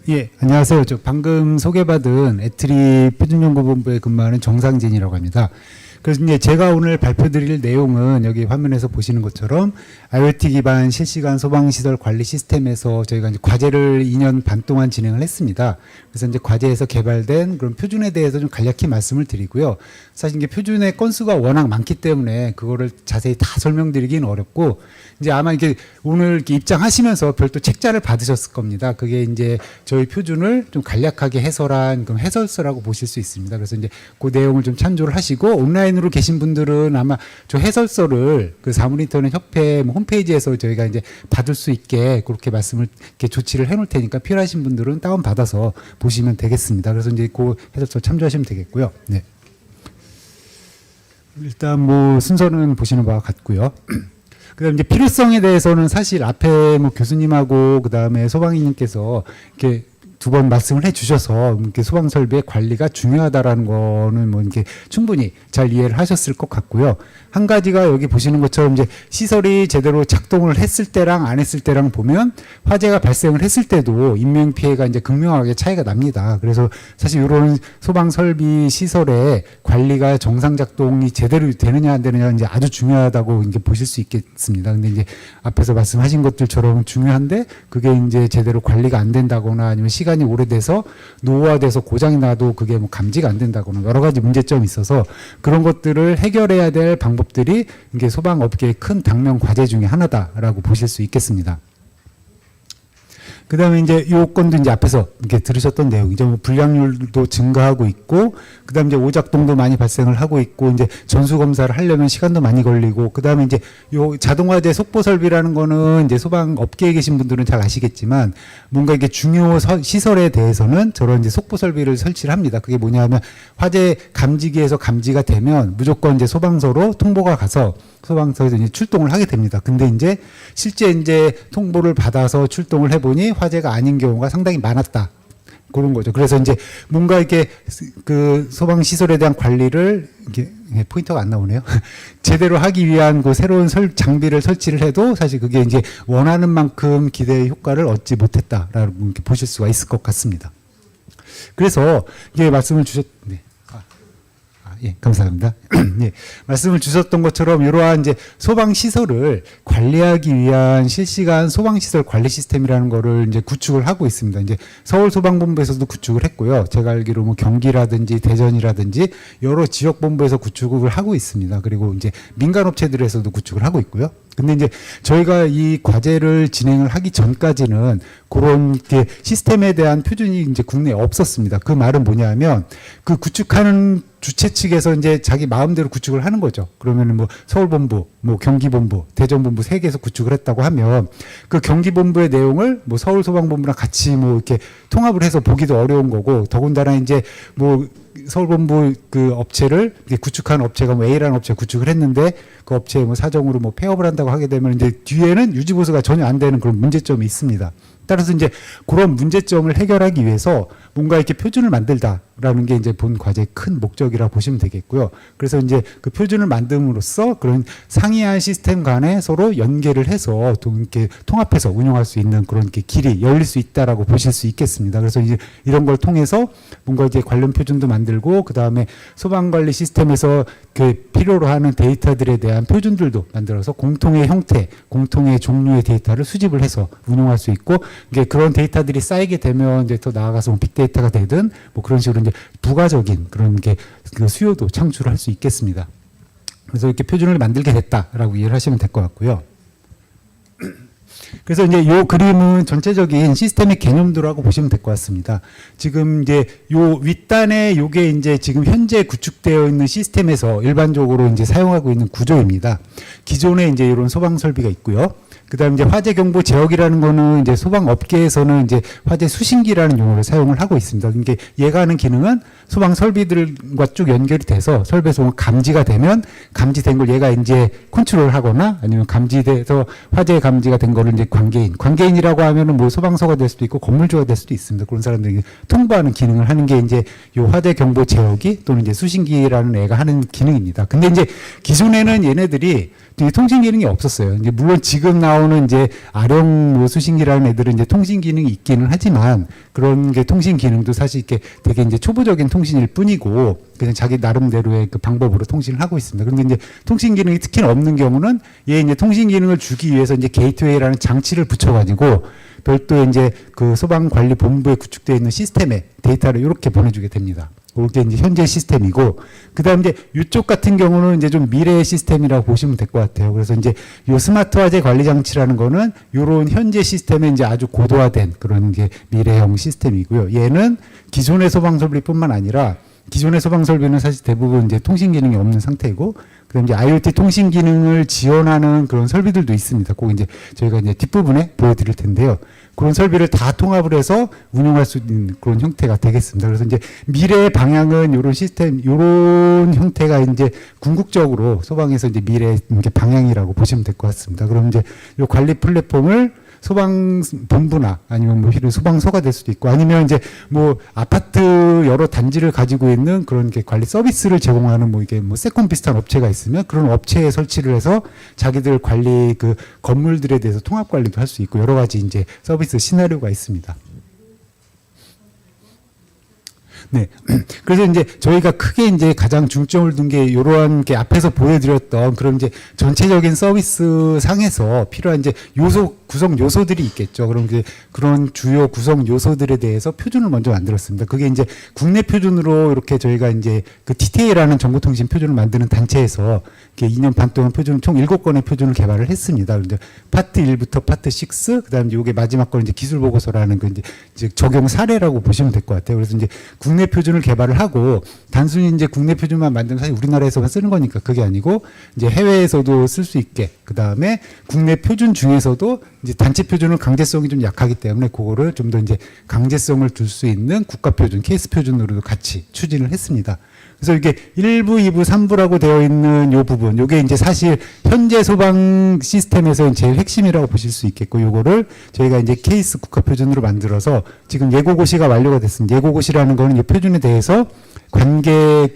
예, 안녕하세요. 저 방금 소개받은 애트리 표준연구본부에 근무하는 정상진이라고 합니다. 그래서 이제 제가 오늘 발표드릴 내용은 여기 화면에서 보시는 것처럼 IoT 기반 실시간 소방시설 관리 시스템에서 저희가 이제 과제를 2년 반 동안 진행을 했습니다. 그래서 이제 과제에서 개발된 그런 표준에 대해서 좀 간략히 말씀을 드리고요. 사실 이게 표준의 건수가 워낙 많기 때문에 그거를 자세히 다 설명드리기는 어렵고, 이제 아마 이게 오늘 이렇게 입장하시면서 별도 책자를 받으셨을 겁니다. 그게 이제 저희 표준을 좀 간략하게 해설한 그런 해설서라고 보실 수 있습니다. 그래서 이제 그 내용을 좀 참조를 하시고, 온라인으로 계신 분들은 아마 저 해설서를 그 사물인터넷 협회 홈페이지에서 저희가 이제 받을 수 있게 그렇게 말씀을 이렇게 조치를 해놓을 테니까 필요하신 분들은 다운 받아서 보시면 되겠습니다. 그래서 이제 그 해설서 참조하시면 되겠고요. 네. 일단 뭐 순서는 보시는 바와 같고요. 그다음 이제 필요성에 대해서는 사실 앞에 뭐 교수님하고 그다음에 소방이님께서 이렇게 두 번 말씀을 해주셔서 이렇게 소방 설비의 관리가 중요하다라는 거는 뭐 이렇게 충분히 잘 이해를 하셨을 것 같고요. 한 가지가 여기 보시는 것처럼 이제 시설이 제대로 작동을 했을 때랑 안 했을 때랑 보면 화재가 발생을 했을 때도 인명 피해가 이제 극명하게 차이가 납니다. 그래서 사실 이런 소방 설비 시설의 관리가 정상 작동이 제대로 되느냐 안 되느냐 이제 아주 중요하다고 이제 보실 수 있겠습니다. 근데 이제 앞에서 말씀하신 것들처럼 중요한데 그게 이제 제대로 관리가 안 된다거나 아니면 시간이 오래돼서 노후화돼서 고장이 나도 그게 뭐 감지가 안 된다거나 여러 가지 문제점이 있어서 그런 것들을 해결해야 될 방법들이 이게 소방업계의 큰 당면 과제 중에 하나다라고 보실 수 있겠습니다. 그 다음에 이제 요 건도 이제 앞에서 이렇게 들으셨던 내용이죠. 뭐 불량률도 증가하고 있고, 그 다음에 이제 오작동도 많이 발생을 하고 있고, 이제 전수검사를 하려면 시간도 많이 걸리고, 그 다음에 이제 요 자동화재 속보 설비라는 거는 이제 소방 업계에 계신 분들은 잘 아시겠지만, 뭔가 이게 중요 시설에 대해서는 저런 이제 속보 설비를 설치를 합니다. 그게 뭐냐 하면 화재 감지기에서 감지가 되면 무조건 이제 소방서로 통보가 가서 소방서에서 이제 출동을 하게 됩니다. 근데 이제 실제 이제 통보를 받아서 출동을 해보니 화재가 아닌 경우가 상당히 많았다. 그런 거죠. 그래서 이제 뭔가 이렇게 그 소방 시설에 대한 관리를 이게 포인터가 안 나오네요. 제대로 하기 위한 그 새로운 장비를 설치를 해도 사실 그게 이제 원하는 만큼 기대의 효과를 얻지 못했다라고 이렇게 보실 수가 있을 것 같습니다. 그래서 이게 말씀을 네. 예, 감사합니다. 예, 말씀을 주셨던 것처럼 이러한 이제 소방 시설을 관리하기 위한 실시간 소방 시설 관리 시스템이라는 거를 이제 구축을 하고 있습니다. 이제 서울 소방본부에서도 구축을 했고요. 제가 알기로 뭐 경기라든지 대전이라든지 여러 지역 본부에서 구축을 하고 있습니다. 그리고 이제 민간 업체들에서도 구축을 하고 있고요. 근데 이제 저희가 이 과제를 진행을 하기 전까지는 그런 게 시스템에 대한 표준이 이제 국내에 없었습니다. 그 말은 뭐냐면 그 구축하는 주체 측에서 이제 자기 마음대로 구축을 하는 거죠. 그러면은 뭐 서울본부, 뭐 경기본부, 대전본부 세 개에서 구축을 했다고 하면 그 경기본부의 내용을 뭐 서울소방본부랑 같이 뭐 이렇게 통합을 해서 보기도 어려운 거고, 더군다나 이제 뭐 서울본부 그 업체를 구축한 업체가 뭐 A라는 업체가 구축을 했는데 그 업체에 뭐 사정으로 뭐 폐업을 한다고 하게 되면 이제 뒤에는 유지보수가 전혀 안 되는 그런 문제점이 있습니다. 따라서 이제 그런 문제점을 해결하기 위해서 뭔가 이렇게 표준을 만들다라는 게 이제 본 과제의 큰 목적이라 보시면 되겠고요. 그래서 이제 그 표준을 만듦으로써 그런 상이한 시스템 간에 서로 연계를 해서 이렇게 통합해서 운영할 수 있는 그런 이렇게 길이 열릴 수 있다라고 보실 수 있겠습니다. 그래서 이제 이런 걸 통해서 뭔가 이제 관련 표준도 만들고, 그 다음에 소방관리 시스템에서 그 필요로 하는 데이터들에 대한 표준들도 만들어서 공통의 형태, 공통의 종류의 데이터를 수집을 해서 운용할 수 있고, 이게 그런 데이터들이 쌓이게 되면 이제 더 나아가서 뭐 빅데이터가 되든 뭐 그런 식으로 이제 부가적인 그런 게 그 수요도 창출할 수 있겠습니다. 그래서 이렇게 표준을 만들게 됐다라고 이해를 하시면 될 것 같고요. 그래서 이제 요 그림은 전체적인 시스템의 개념도라고 보시면 될 것 같습니다. 지금 이제 요 윗단에 요게 이제 지금 현재 구축되어 있는 시스템에서 일반적으로 이제 사용하고 있는 구조입니다. 기존에 이제 이런 소방 설비가 있고요. 그다음 이제 화재 경보 제어기라는 거는 이제 소방 업계에서는 이제 화재 수신기라는 용어를 사용을 하고 있습니다. 이게 얘가 하는 기능은 소방 설비들과 쭉 연결이 돼서 설비에서 감지가 되면 감지된 걸 얘가 이제 컨트롤하거나 아니면 감지돼서 화재 감지가 된 거를 이제 관계인이라고 하면은 뭐 소방서가 될 수도 있고 건물주가 될 수도 있습니다. 그런 사람들이 통보하는 기능을 하는 게 이제 요 화재 경보 제어기 또는 이제 수신기라는 애가 하는 기능입니다. 근데 이제 기존에는 얘네들이 통신 기능이 없었어요. 이제 물론 지금 나온 나오는 이제 아령 뭐 수신기라는 애들은 이제 통신 기능이 있기는 하지만 그런 게 통신 기능도 사실 이렇게 되게 이제 초보적인 통신일 뿐이고 그냥 자기 나름대로의 그 방법으로 통신을 하고 있습니다. 그런데 이제 통신 기능이 특히 없는 경우는 얘 이제 통신 기능을 주기 위해서 이제 게이트웨이라는 장치를 붙여가지고 별도의 이제 그 소방관리본부에 구축되어 있는 시스템에 데이터를 이렇게 보내주게 됩니다. 그게 이제 현재 시스템이고, 그 다음 이제 이쪽 같은 경우는 이제 좀 미래의 시스템이라고 보시면 될 것 같아요. 그래서 이제 요 스마트 화재 관리 장치라는 거는 요런 현재 시스템에 이제 아주 고도화된 그런 게 미래형 시스템이고요. 얘는 기존의 소방 설비뿐만 아니라 기존의 소방 설비는 사실 대부분 이제 통신 기능이 없는 상태이고, 그다음 이제 IoT 통신 기능을 지원하는 그런 설비들도 있습니다. 꼭 이제 저희가 이제 뒷부분에 보여드릴 텐데요. 그런 설비를 다 통합을 해서 운영할 수 있는 그런 형태가 되겠습니다. 그래서 이제 미래의 방향은 이런 시스템, 이런 형태가 이제 궁극적으로 소방에서 이제 미래의 방향이라고 보시면 될 것 같습니다. 그럼 이제 이 관리 플랫폼을 소방본부나 아니면 뭐 소방서가 될 수도 있고 아니면 이제 뭐 아파트 여러 단지를 가지고 있는 그런 게 관리 서비스를 제공하는 뭐 이게 뭐 세컨 비슷한 업체가 있으면 그런 업체에 설치를 해서 자기들 관리 그 건물들에 대해서 통합 관리도 할 수 있고 여러 가지 이제 서비스 시나리오가 있습니다. 네. 그래서 이제 저희가 크게 이제 가장 중점을 둔 게 이러한 게 앞에서 보여드렸던 그런 이제 전체적인 서비스 상에서 필요한 이제 구성 요소들이 있겠죠. 그럼 이제 그런 주요 구성 요소들에 대해서 표준을 먼저 만들었습니다. 그게 이제 국내 표준으로 이렇게 저희가 이제 그 TTA라는 정보통신 표준을 만드는 단체에서 이렇게 2년 반 동안 총 7건의 표준을 개발을 했습니다. 이제 파트 1부터 파트 6, 그다음에 이게 마지막 건 이제 기술 보고서라는 그 이제 적용 사례라고 보시면 될 것 같아요. 그래서 이제 국내 표준을 개발을 하고 단순히 이제 국내 표준만 만들면 사실 우리나라에서만 쓰는 거니까 그게 아니고 이제 해외에서도 쓸 수 있게 그다음에 국내 표준 중에서도 이제 단체 표준은 강제성이 좀 약하기 때문에 그거를 좀 더 이제 강제성을 둘 수 있는 국가 표준, 케이스 표준으로도 같이 추진을 했습니다. 그래서 이게 1부, 2부, 3부라고 되어 있는 요 부분, 요게 이제 사실 현재 소방 시스템에서 제일 핵심이라고 보실 수 있겠고, 요거를 저희가 이제 케이스 국가 표준으로 만들어서 지금 예고고시가 완료가 됐습니다. 예고고시라는 거는 이 표준에 대해서 관계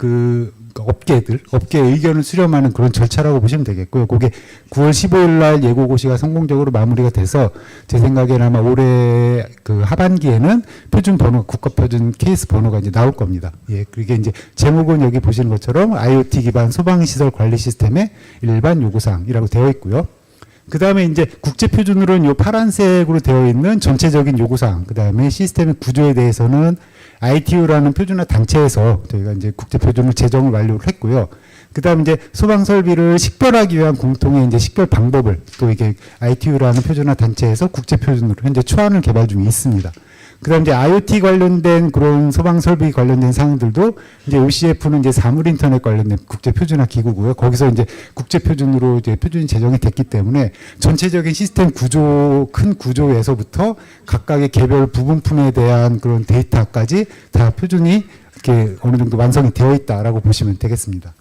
업계의 의견을 수렴하는 그런 절차라고 보시면 되겠고요. 그게 9월 15일 날 예고고시가 성공적으로 마무리가 돼서 제 생각에는 아마 올해 그 하반기에는 표준 번호, 국가표준 케이스 번호가 이제 나올 겁니다. 예, 그게 이제 제목은 여기 보시는 것처럼 IoT 기반 소방시설 관리 시스템의 일반 요구사항이라고 되어 있고요. 그 다음에 이제 국제표준으로는 이 파란색으로 되어 있는 전체적인 요구사항, 그 다음에 시스템의 구조에 대해서는 ITU라는 표준화 단체에서 저희가 이제 국제표준을 제정을 완료를 했고요. 그 다음에 이제 소방설비를 식별하기 위한 공통의 이제 식별 방법을 또 이게 ITU라는 표준화 단체에서 국제표준으로 현재 초안을 개발 중에 있습니다. 그 다음에 이제 IoT 관련된 그런 소방설비 관련된 사항들도 이제 OCF는 이제 사물인터넷 관련된 국제표준화 기구고요. 거기서 이제 국제표준으로 이제 표준이 제정이 됐기 때문에 전체적인 시스템 구조, 큰 구조에서부터 각각의 개별 부분품에 대한 그런 데이터까지 다 표준이 이렇게 어느 정도 완성이 되어 있다라고 보시면 되겠습니다.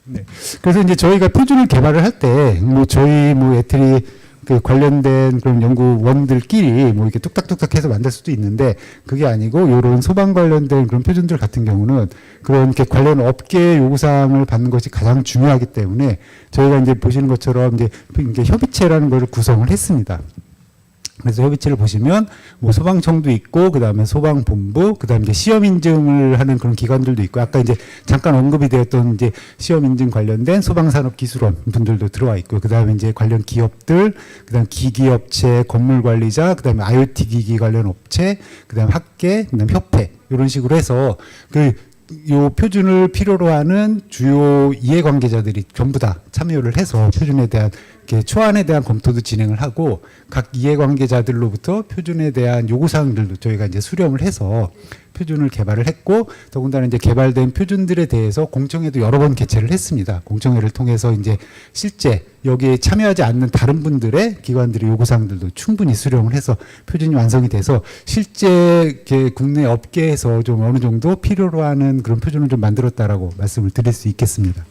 네. 그래서 이제 저희가 표준을 개발을 할 때 뭐 저희 뭐 애틀이 그 관련된 그런 연구원들끼리 뭐 이렇게 뚝딱뚝딱 해서 만들 수도 있는데 그게 아니고 이런 소방 관련된 그런 표준들 같은 경우는 그런 이렇게 관련 업계 요구사항을 받는 것이 가장 중요하기 때문에 저희가 이제 보시는 것처럼 이제 협의체라는 걸 구성을 했습니다. 그래서 협의체를 보시면 뭐 소방청도 있고 그다음에 소방본부 그다음에 이제 시험 인증을 하는 그런 기관들도 있고 아까 이제 잠깐 언급이 되었던 이제 시험 인증 관련된 소방산업기술원 분들도 들어와 있고요. 그다음에 이제 관련 기업들, 그다음 기기업체, 건물관리자, 그다음에 IoT 기기 관련 업체, 그다음 학계, 그다음 협회 이런 식으로 해서 요 표준을 필요로 하는 주요 이해관계자들이 전부 다 참여를 해서 표준에 대한 초안에 대한 검토도 진행을 하고 각 이해관계자들로부터 표준에 대한 요구사항들도 저희가 이제 수렴을 해서 표준을 개발을 했고 더군다나 이제 개발된 표준들에 대해서 공청회도 여러 번 개최를 했습니다. 공청회를 통해서 이제 실제 여기에 참여하지 않는 다른 분들의 기관들의 요구사항들도 충분히 수렴을 해서 표준이 완성이 돼서 실제 국내 업계에서 좀 어느 정도 필요로 하는 그런 표준을 좀 만들었다라고 말씀을 드릴 수 있겠습니다.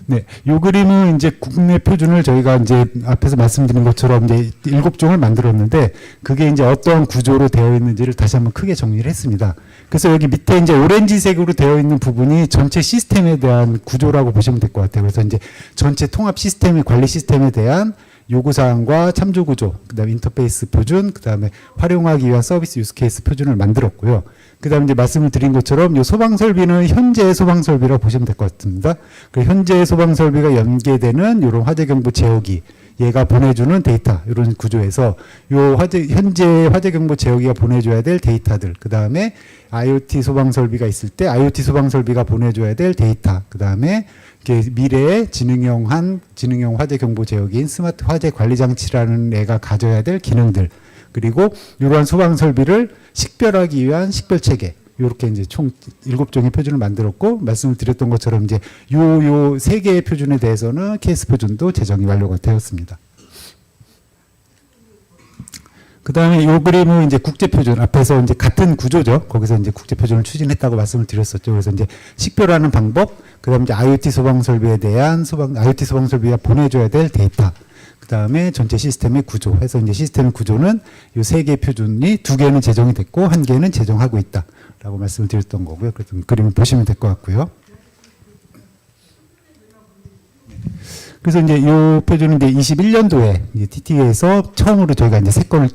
네, 요 그림은 이제 국내 표준을 저희가 이제 앞에서 말씀드린 것처럼 이제 7종을 만들었는데 그게 이제 어떤 구조로 되어 있는지를 다시 한번 크게 정리를 했습니다. 그래서 여기 밑에 이제 오렌지색으로 되어 있는 부분이 전체 시스템에 대한 구조라고 보시면 될 것 같아요. 그래서 이제 전체 통합 시스템의 관리 시스템에 대한 요구사항과 참조구조, 그 다음에 인터페이스 표준, 그 다음에 활용하기 위한 서비스 유스케이스 표준을 만들었고요. 그 다음에 이제 말씀을 드린 것처럼 이 소방설비는 현재 소방설비라고 보시면 될 것 같습니다. 그 현재 소방설비가 연계되는 이런 화재경보 제어기, 얘가 보내주는 데이터, 이런 구조에서 요 현재 화재경보 제어기가 보내줘야 될 데이터들, 그 다음에 IoT 소방설비가 있을 때 IoT 소방설비가 보내줘야 될 데이터, 그 다음에 미래의 지능형 화재경보 제어기인 스마트 화재 관리 장치라는 애가 가져야 될 기능들, 그리고 이러한 소방 설비를 식별하기 위한 식별 체계, 이렇게 이제 총 7종의 표준을 만들었고, 말씀을 드렸던 것처럼 이제 요 3개의 표준에 대해서는 케이스 표준도 제정이 완료가 되었습니다. 그 다음에 요 그림은 이제 국제표준, 앞에서 이제 같은 구조죠. 거기서 이제 국제표준을 추진했다고 말씀을 드렸었죠. 그래서 이제 식별하는 방법, 그 다음에 이제 IoT 소방설비에 대한 IoT 소방설비가 보내줘야 될 데이터, 그 다음에 전체 시스템의 구조 해서 이제 시스템의 구조는 이 3개 표준이 2개는 제정이 됐고 1개는 제정하고 있다라고 말씀을 드렸던 거고요. 그래서 그림을 보시면 될 것 같고요. 그래서 이제 이 표준은 이제 21년도에 이제 TT에서 처음으로 저희가 이제 3건을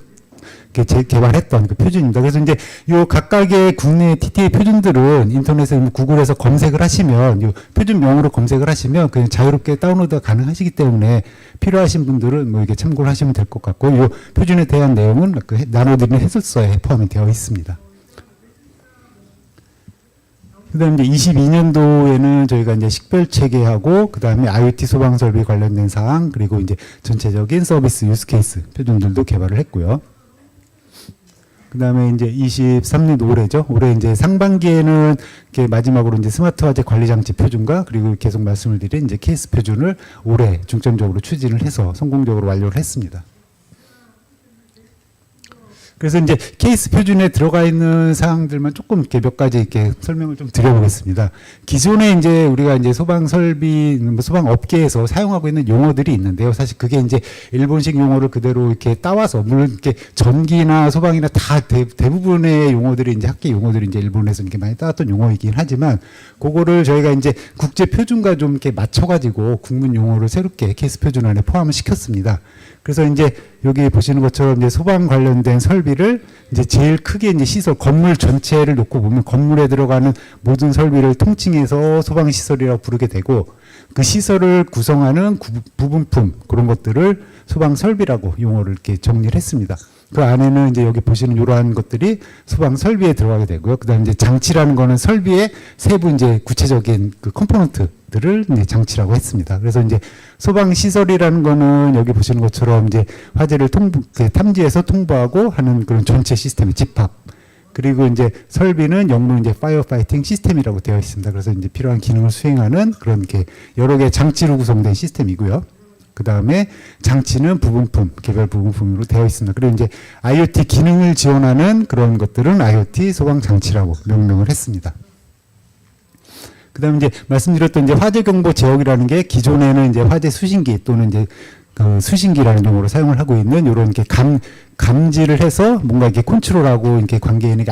개발했던 그 표준입니다. 그래서 이제 요 각각의 국내 TTA 표준들은 인터넷에 구글에서 검색을 하시면 요 표준명으로 검색을 하시면 그냥 자유롭게 다운로드가 가능하시기 때문에 필요하신 분들은 뭐 이게 참고를 하시면 될 것 같고, 요 표준에 대한 내용은 그 나눠드린 해설서에 포함이 되어 있습니다. 그다음에 이제 22년도에는 저희가 이제 식별 체계하고 그다음에 IoT 소방 설비 관련된 사항, 그리고 이제 전체적인 서비스 유스케이스 표준들도 개발을 했고요. 그다음에 이제 23년 올해죠. 올해 이제 상반기에는 이렇게 마지막으로 이제 스마트 화재 관리 장치 표준과 그리고 계속 말씀을 드린 이제 케이스 표준을 올해 중점적으로 추진을 해서 성공적으로 완료를 했습니다. 그래서 이제 케이스 표준에 들어가 있는 사항들만 조금 이렇게 몇 가지 이렇게 설명을 좀 드려보겠습니다. 기존에 이제 우리가 이제 소방 설비, 소방 업계에서 사용하고 있는 용어들이 있는데요. 사실 그게 이제 일본식 용어를 그대로 이렇게 따와서, 물론 이렇게 전기나 소방이나 다 대부분의 용어들이 이제 학계 용어들이 이제 일본에서 이렇게 많이 따왔던 용어이긴 하지만, 그거를 저희가 이제 국제 표준과 좀 이렇게 맞춰가지고 국문 용어를 새롭게 케이스 표준 안에 포함을 시켰습니다. 그래서 이제 여기 보시는 것처럼 이제 소방 관련된 설비를 이제 제일 크게 이제 시설, 건물 전체를 놓고 보면 건물에 들어가는 모든 설비를 통칭해서 소방 시설이라고 부르게 되고, 그 시설을 구성하는 부분품, 그런 것들을 소방 설비라고 용어를 이렇게 정리를 했습니다. 그 안에는 이제 여기 보시는 이러한 것들이 소방 설비에 들어가게 되고요. 그다음에 이제 장치라는 거는 설비의 세부 이제 구체적인 그 컴포넌트들을 이제 장치라고 했습니다. 그래서 이제 소방 시설이라는 거는 여기 보시는 것처럼 이제 화재를 탐지해서 통보하고 하는 그런 전체 시스템의 집합. 그리고 이제 설비는 영문 이제 파이어 파이팅 시스템이라고 되어 있습니다. 그래서 이제 필요한 기능을 수행하는 그런 게 여러 개의 장치로 구성된 시스템이고요. 그 다음에 장치는 부분품, 개별 부분품으로 되어 있습니다. 그리고 이제 IoT 기능을 지원하는 그런 것들은 IoT 소방 장치라고 명명을 했습니다. 그 다음에 이제 말씀드렸던 이제 화재 경보 제어기라는 게 기존에는 이제 화재 수신기 또는 이제 그 수신기라는 용어로 사용을 하고 있는 이런 이렇게 감지를 해서 뭔가 이렇게 컨트롤하고 이렇게 관계인에게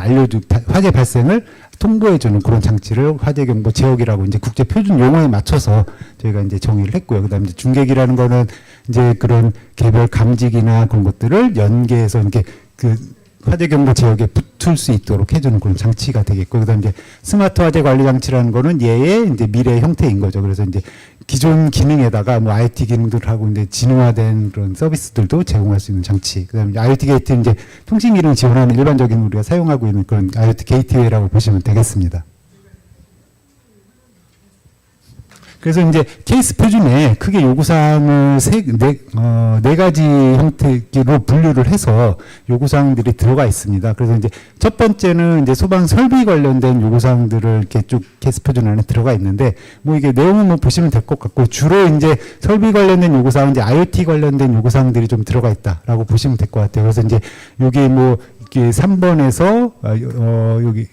화재 발생을 통보해주는 그런 장치를 화재 경보 제어기라고 이제 국제 표준 용어에 맞춰서 저희가 이제 정의를 했고요. 그다음에 이제 중계기라는 거는 이제 그런 개별 감지기나 그런 것들을 연계해서 이렇게 그 화재 경보 제어기에 붙을 수 있도록 해주는 그런 장치가 되겠고, 그다음에 이제 스마트 화재 관리 장치라는 거는 얘의 이제 미래 형태인 거죠. 그래서 이제 기존 기능에다가 뭐 IoT 기능들하고 이제 진화된 그런 서비스들도 제공할 수 있는 장치. 그다음에 IoT 게이트 이제 통신 기능 지원하는 일반적인 우리가 사용하고 있는 그런 IoT 게이트웨이라고 보시면 되겠습니다. 그래서 이제 케이스 표준에 크게 요구사항을 네 가지 형태로 분류를 해서 요구사항들이 들어가 있습니다. 그래서 이제 첫 번째는 이제 소방 설비 관련된 요구사항들을 이렇게 쭉 케이스 표준 안에 들어가 있는데, 뭐 이게 내용은 뭐 보시면 될 것 같고, 주로 이제 설비 관련된 요구사항, 이제 IoT 관련된 요구사항들이 좀 들어가 있다라고 보시면 될 것 같아요. 그래서 이제 여기 뭐 여기 3번에서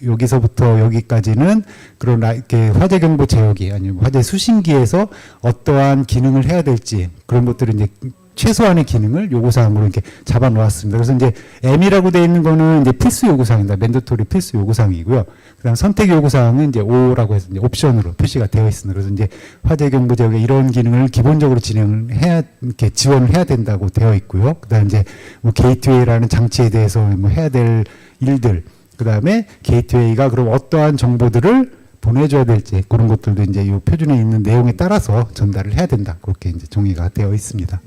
여기서부터 여기까지는 그런 이렇게 화재 경보 제어기 아니면 화재 수신기에서 어떠한 기능을 해야 될지 그런 것들을 이제 최소한의 기능을 요구사항으로 이렇게 잡아 놓았습니다. 그래서 이제 M이라고 되어 있는 거는 이제 필수 요구사항입니다. 맨더토리 필수 요구사항이고요. 그다음 선택 요구사항은 이제 O라고 해서 이제 옵션으로 표시가 되어 있습니다. 그래서 이제 화재 경보 제어기 이런 기능을 기본적으로 진행을 해야, 이렇게 지원을 해야 된다고 되어 있고요. 그다음 이제 뭐 게이트웨이라는 장치에 대해서 뭐 해야 될 일들, 그다음에 게이트웨이가 그럼 어떠한 정보들을 보내줘야 될지 그런 것들도 이제 이 표준에 있는 내용에 따라서 전달을 해야 된다. 그렇게 이제 정의가 되어 있습니다.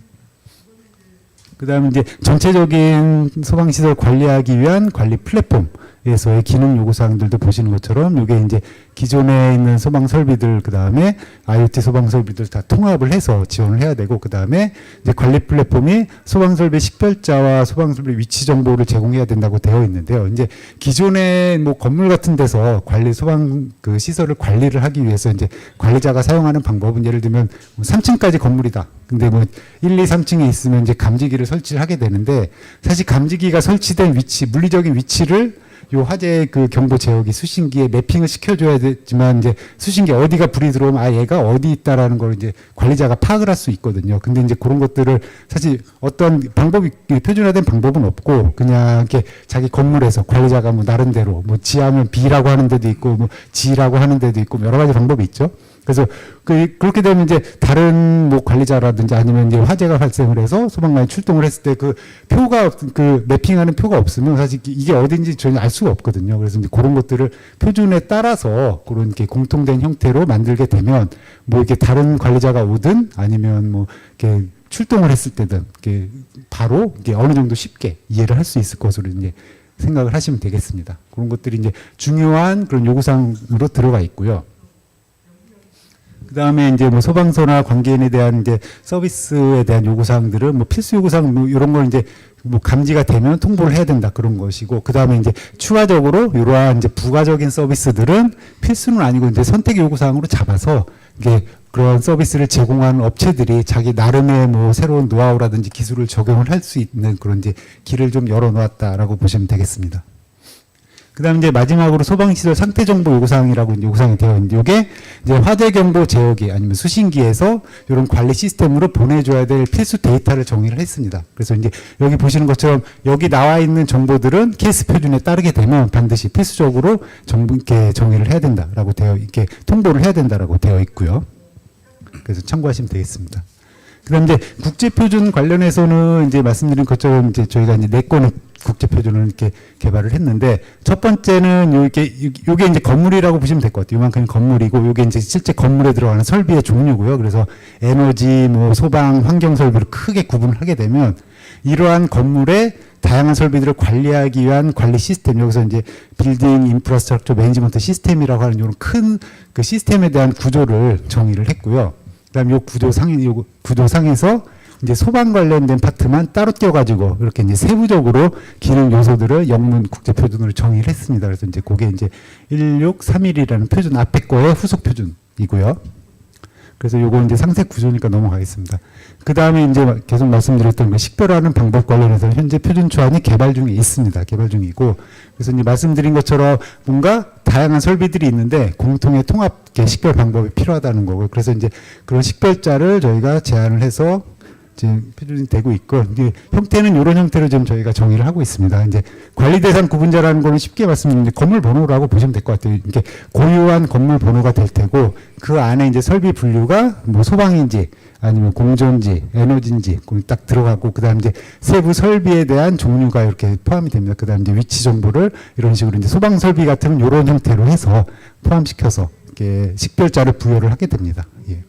그다음에 이제 전체적인 소방시설 관리하기 위한 관리 플랫폼에서의 기능 요구사항들도 보시는 것처럼 이게 이제 기존에 있는 소방 설비들 그다음에 IoT 소방 설비들 다 통합을 해서 지원을 해야 되고 그다음에 이제 관리 플랫폼이 소방 설비 식별자와 소방 설비 위치 정보를 제공해야 된다고 되어 있는데요. 이제 기존에 뭐 건물 같은 데서 관리 소방 그 시설을 관리를 하기 위해서 이제 관리자가 사용하는 방법은 예를 들면 3층까지 건물이다. 근데 뭐 1, 2, 3층에 있으면 이제 감지기를 설치를 하게 되는데 사실 감지기가 설치된 위치, 물리적인 위치를 요 화재 그 경보 제어기 수신기에 매핑을 시켜줘야 되지만 이제 수신기 어디가 불이 들어오면 아 얘가 어디 있다라는 걸 이제 관리자가 파악을 할 수 있거든요. 근데 이제 그런 것들을 사실 어떤 방법이 표준화된 방법은 없고 그냥 이렇게 자기 건물에서 관리자가 뭐 나름대로 뭐 지하면 B라고 하는 데도 있고 뭐 G라고 하는 데도 있고 여러 가지 방법이 있죠. 그래서 그렇게 되면 이제 다른 뭐 관리자라든지 아니면 이제 화재가 발생을 해서 소방관이 출동을 했을 때 그 표가 그 매핑하는 표가 없으면 사실 이게 어딘지 전혀 알 수가 없거든요. 그래서 이제 그런 것들을 표준에 따라서 그런 게 공통된 형태로 만들게 되면 뭐 이렇게 다른 관리자가 오든 아니면 뭐 이렇게 출동을 했을 때든 이렇게 바로 이게 어느 정도 쉽게 이해를 할 수 있을 것으로 이제 생각을 하시면 되겠습니다. 그런 것들이 이제 중요한 그런 요구사항으로 들어가 있고요. 그다음에 이제 뭐 소방서나 관계인에 대한 이제 서비스에 대한 요구사항들은 뭐 필수 요구사항 뭐 이런 걸 이제 뭐 감지가 되면 통보를 해야 된다 그런 것이고 그다음에 이제 추가적으로 이러한 이제 부가적인 서비스들은 필수는 아니고 이제 선택 요구사항으로 잡아서 이게 그런 서비스를 제공하는 업체들이 자기 나름의 뭐 새로운 노하우라든지 기술을 적용을 할 수 있는 그런 이제 길을 좀 열어 놓았다라고 보시면 되겠습니다. 그다음 이제 마지막으로 소방시설 상태 정보 요구사항이라고 이제 요구사항이 되어 있는데 이게 이제 화재 경보 제어기 아니면 수신기에서 이런 관리 시스템으로 보내줘야 될 필수 데이터를 정의를 했습니다. 그래서 이제 여기 보시는 것처럼 여기 나와 있는 정보들은 케이스 표준에 따르게 되면 반드시 필수적으로 이렇게 정의를 해야 된다라고 이렇게 통보를 해야 된다라고 되어 있고요. 그래서 참고하시면 되겠습니다. 그다음 이제 국제 표준 관련해서는 이제 말씀드린 것처럼 이제 저희가 이제 4건의 국제 표준을 이렇게 개발을 했는데 첫 번째는 요게 이제 건물이라고 보시면 될 것 같아요. 요만큼 건물이고 요게 이제 실제 건물에 들어가는 설비의 종류고요. 그래서 에너지, 뭐 소방, 환경 설비를 크게 구분을 하게 되면 이러한 건물의 다양한 설비들을 관리하기 위한 관리 시스템 여기서 이제 빌딩 인프라스트럭처 매니지먼트 시스템이라고 하는 이런 큰 그 시스템에 대한 구조를 정의를 했고요. 그다음 요 구조상에서 이제 소방 관련된 파트만 따로 띄워가지고 이렇게 이제 세부적으로 기능 요소들을 영문 국제 표준으로 정의를 했습니다. 그래서 이제 그게 이제 1631이라는 표준 앞에 거의 후속 표준이고요. 그래서 요거 이제 상세 구조니까 넘어가겠습니다. 그 다음에 이제 계속 말씀드렸던 그 식별하는 방법 관련해서 현재 표준 초안이 개발 중에 있습니다. 개발 중이고 그래서 이제 말씀드린 것처럼 뭔가 다양한 설비들이 있는데 공통의 통합 식별 방법이 필요하다는 거고 그래서 이제 그런 식별자를 저희가 제안을 해서 지금 표준이 되고 있고 이제 형태는 이런 형태로 지금 저희가 정의를 하고 있습니다. 이제 관리 대상 구분자라는 거는 쉽게 말씀드리면 건물 번호라고 보시면 될 것 같아요. 이게 고유한 건물 번호가 될 테고 그 안에 이제 설비 분류가 뭐 소방인지 아니면 공조인지 에너지인지 딱 들어가고 그다음 이제 세부 설비에 대한 종류가 이렇게 포함이 됩니다. 그다음 이제 위치 정보를 이런 식으로 이제 소방 설비 같은 이런 형태로 해서 포함시켜서 이렇게 식별자를 부여를 하게 됩니다. 예.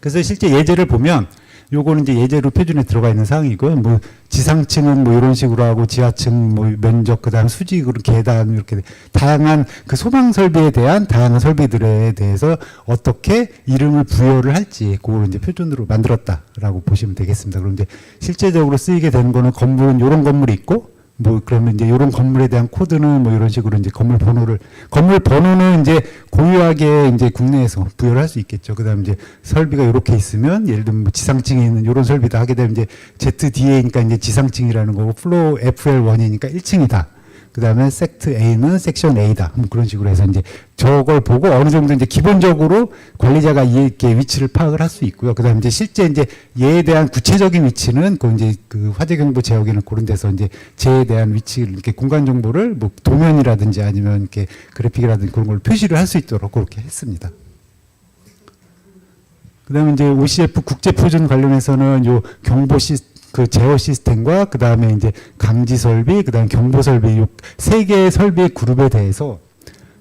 그래서 실제 예제를 보면 요거는 이제 예제로 표준에 들어가 있는 사항이고요. 뭐 지상층은 뭐 이런 식으로 하고 지하층 뭐 면적 그다음 수직 계단 이렇게 다양한 그 소방 설비에 대한 다양한 설비들에 대해서 어떻게 이름을 부여를 할지 그걸 이제 표준으로 만들었다라고 보시면 되겠습니다. 그럼 이제 실제적으로 쓰이게 되는 거는 건물은 이런 건물이 있고 뭐 그러면 이제 이런 건물에 대한 코드는 뭐 이런 식으로 이제 건물 번호는 이제 고유하게 이제 국내에서 부여를 할 수 있겠죠. 그다음에 이제 설비가 이렇게 있으면 예를 들면 뭐 지상층에 있는 이런 설비다 하게 되면 이제 ZDA니까 이제 지상층이라는 거고 플로우 FL1이니까 1층이다. 그다음에 섹트 A는 섹션 A다. 뭐 그런 식으로 해서 이제 저걸 보고 어느 정도 이제 기본적으로 관리자가 이렇게 위치를 파악을 할 수 있고요. 그다음에 이제 실제 이제 얘에 대한 구체적인 위치는 그 이제 그 화재 경보 제어기는 그런 데서 이제 쟤에 대한 위치를 이렇게 공간 정보를 뭐 도면이라든지 아니면 이렇게 그래픽이라든지 그런 걸 표시를 할 수 있도록 그렇게 했습니다. 그다음에 이제 OCF 국제 표준 관련해서는 요 경보 그 제어 시스템과 그 다음에 이제 감지 설비, 그 다음 경보 설비, 요 세 개의 설비 그룹에 대해서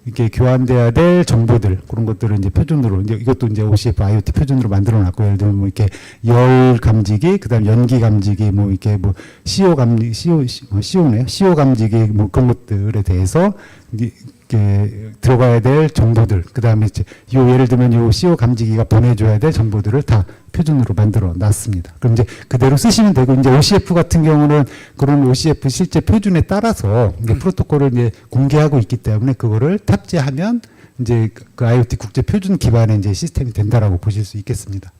이렇게 교환돼야 될 정보들 그런 것들을 이제 표준으로 이제 이것도 이제 OCF IoT 표준으로 만들어놨고 예를 들면 뭐 이렇게 열 감지기, 그 다음 연기 감지기, 뭐 이렇게 뭐 CO 감지, CO네요. CO 감지기 뭐 그런 것들에 대해서 이렇게 들어가야 될 정보들, 그 다음에 이제 요 예를 들면 요 CO 감지기가 보내줘야 될 정보들을 다 표준으로 만들어 놨습니다. 그럼 이제 그대로 쓰시면 되고, 이제 OCF 같은 경우는 그런 OCF 실제 표준에 따라서 이제 프로토콜을 이제 공개하고 있기 때문에 그거를 탑재하면 이제 그 IoT 국제 표준 기반의 이제 시스템이 된다라고 보실 수 있겠습니다.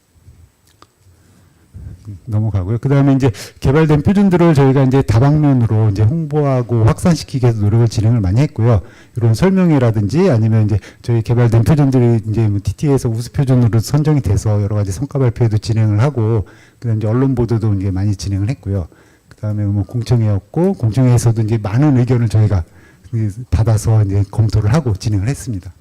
넘어가고요. 그 다음에 이제 개발된 표준들을 저희가 이제 다방면으로 이제 홍보하고 확산시키기 위해서 노력을 진행을 많이 했고요. 이런 설명회라든지 아니면 이제 저희 개발된 표준들이 이제 뭐 TT에서 우수 표준으로 선정이 돼서 여러 가지 성과 발표도 진행을 하고, 그 다음에 이제 언론 보도도 이제 많이 진행을 했고요. 그 다음에 뭐 공청회였고, 공청회에서도 이제 많은 의견을 저희가 받아서 이제 검토를 하고 진행을 했습니다.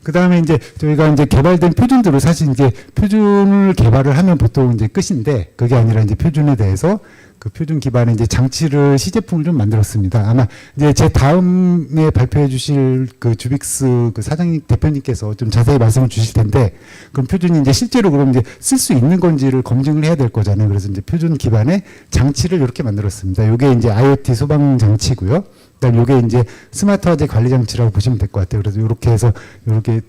그 다음에 이제 저희가 이제 개발된 표준들을 사실 이제 표준을 개발을 하면 보통 이제 끝인데, 그게 아니라 이제 표준에 대해서 그 표준 기반의 이제 장치를 시제품을 좀 만들었습니다. 아마 이제 제 다음에 발표해 주실 그 주빅스 그 사장님 대표님께서 좀 자세히 말씀을 주실 텐데, 그럼 표준이 이제 실제로 그럼 이제 쓸 수 있는 건지를 검증을 해야 될 거잖아요. 그래서 이제 표준 기반의 장치를 이렇게 만들었습니다. 요게 이제 IoT 소방 장치고요. 그다음 요게 이제 스마트 화재 관리 장치라고 보시면 될 것 같아요. 그래서 이렇게 해서 이렇게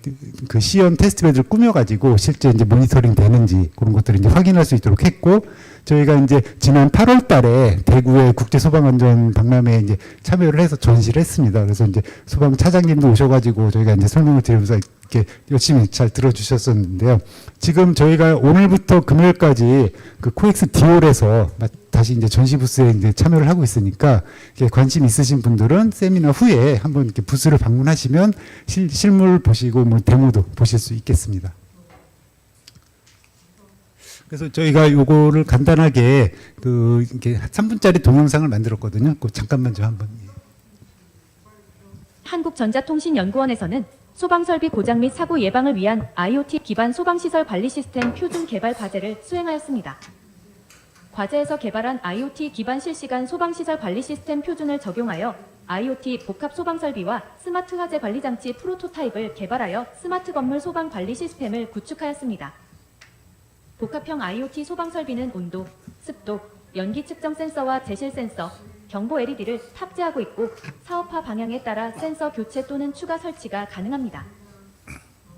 그 시연 테스트베드를 꾸며가지고 실제 이제 모니터링 되는지 그런 것들을 이제 확인할 수 있도록 했고, 저희가 이제 지난 8월달에 대구의 국제 소방안전 박람회에 이제 참여를 해서 전시를 했습니다. 그래서 이제 소방 차장님도 오셔가지고 저희가 이제 설명을 드리면서 이렇게 열심히 잘 들어주셨었는데요. 지금 저희가 오늘부터 금요일까지 그 코엑스 디올에서 다시 이제 전시 부스에 이제 참여를 하고 있으니까 관심 있으신 분들은 세미나 후에 한번 이렇게 부스를 방문하시면 실물 보시고 뭐 데모도 보실 수 있겠습니다. 그래서 저희가 요거를 간단하게 그 이렇게 3분짜리 동영상을 만들었거든요. 그 잠깐만 좀 한번. 한국전자통신연구원에서는 소방설비 고장 및 사고 예방을 위한 IoT 기반 소방시설 관리 시스템 표준 개발 과제를 수행하였습니다. 과제에서 개발한 IoT 기반 실시간 소방시설 관리 시스템 표준을 적용하여 IoT 복합 소방설비와 스마트 화재 관리 장치 프로토타입을 개발하여 스마트 건물 소방 관리 시스템을 구축하였습니다. 복합형 IoT 소방설비는 온도, 습도, 연기 측정 센서와 제실 센서, 경보 LED를 탑재하고 있고 사업화 방향에 따라 센서 교체 또는 추가 설치가 가능합니다.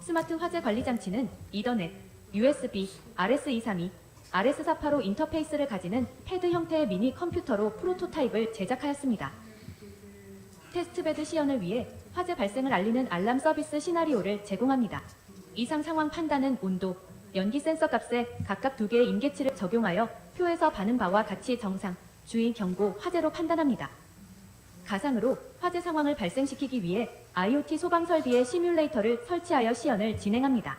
스마트 화재 관리 장치는 이더넷, USB, RS232, RS485 인터페이스를 가지는 패드 형태의 미니 컴퓨터로 프로토타입을 제작하였습니다. 테스트베드 시연을 위해 화재 발생을 알리는 알람 서비스 시나리오를 제공합니다. 이상 상황 판단은 온도, 연기 센서 값에 각각 2개의 임계치를 적용하여 표에서 반응 바와 같이 정상, 주의, 경고, 화재로 판단합니다. 가상으로 화재 상황을 발생시키기 위해 IoT 소방 설비의 시뮬레이터를 설치하여 시연을 진행합니다.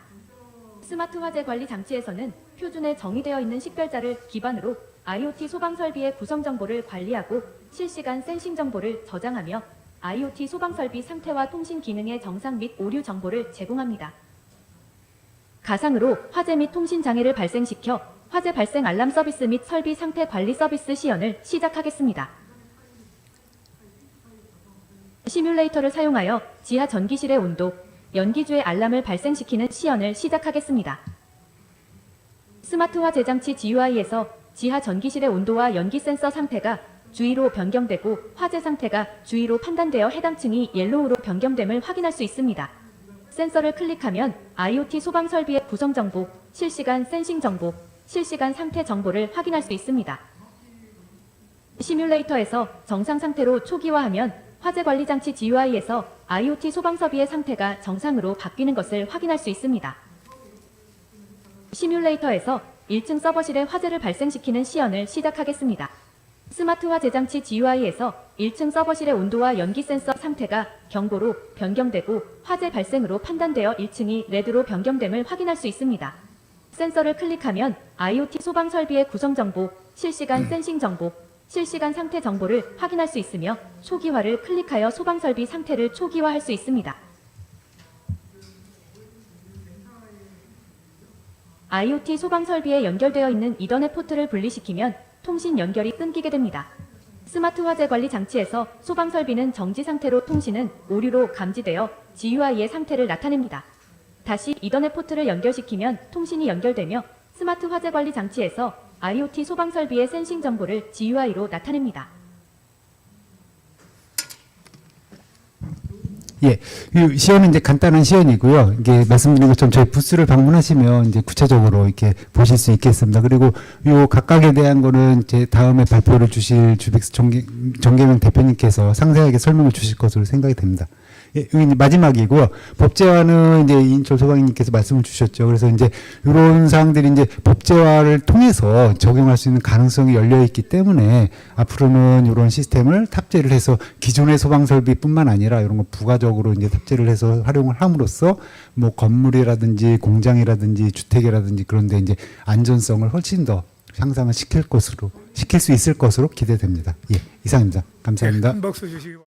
스마트 화재 관리 장치에서는 표준에 정의되어 있는 식별자를 기반으로 IoT 소방 설비의 구성 정보를 관리하고 실시간 센싱 정보를 저장하며 IoT 소방 설비 상태와 통신 기능의 정상 및 오류 정보를 제공합니다. 가상으로 화재 및 통신 장애를 발생시켜 화재 발생 알람 서비스 및 설비 상태 관리 서비스 시연을 시작하겠습니다. 시뮬레이터를 사용하여 지하 전기실의 온도, 연기주의 알람을 발생시키는 시연을 시작하겠습니다. 스마트 화재 장치 GUI에서 지하 전기실의 온도와 연기 센서 상태가 주의로 변경되고 화재 상태가 주의로 판단되어 해당 층이 옐로우로 변경됨을 확인할 수 있습니다. 센서를 클릭하면 IoT 소방 설비의 구성 정보, 실시간 센싱 정보, 실시간 상태 정보를 확인할 수 있습니다. 시뮬레이터에서 정상 상태로 초기화하면 화재 관리 장치 GUI에서 IoT 소방 설비의 상태가 정상으로 바뀌는 것을 확인할 수 있습니다. 시뮬레이터에서 1층 서버실에 화재를 발생시키는 시연을 시작하겠습니다. 스마트 화재 장치 GUI에서 1층 서버실의 온도와 연기 센서 상태가 경고로 변경되고 화재 발생으로 판단되어 1층이 레드로 변경됨을 확인할 수 있습니다. 센서를 클릭하면 IoT 소방 설비의 구성 정보, 실시간 센싱 정보, 실시간 상태 정보를 확인할 수 있으며 초기화를 클릭하여 소방 설비 상태를 초기화할 수 있습니다. IoT 소방 설비에 연결되어 있는 이더넷 포트를 분리시키면 통신 연결이 끊기게 됩니다. 스마트 화재 관리 장치에서 소방 설비는 정지 상태로 통신은 오류로 감지되어 GUI의 상태를 나타냅니다. 다시 이더넷 포트를 연결시키면 통신이 연결되며 스마트 화재 관리 장치에서 IoT 소방 설비의 센싱 정보를 GUI로 나타냅니다. 예, 이 시연은 이제 간단한 시연이고요. 이게 말씀드린 것처럼 저희 부스를 방문하시면 이제 구체적으로 이렇게 보실 수 있겠습니다. 그리고 요 각각에 대한 거는 제 다음에 발표를 주실 주빅스 정계명 대표님께서 상세하게 설명을 주실 것으로 생각이 됩니다. 예, 여기 이제 마지막이고요. 법제화는 이제 이인철 소방위님께서 말씀을 주셨죠. 그래서 이제 이런 사항들이 이제 법제화를 통해서 적용할 수 있는 가능성이 열려 있기 때문에 앞으로는 이런 시스템을 탑재를 해서 기존의 소방 설비뿐만 아니라 이런 거 부가적으로 이제 탑재를 해서 활용을 함으로써 뭐 건물이라든지 공장이라든지 주택이라든지 그런데 이제 안전성을 훨씬 더 향상을 시킬 수 있을 것으로 기대됩니다. 예, 이상입니다. 감사합니다. 큰 박수 주시기 바랍니다.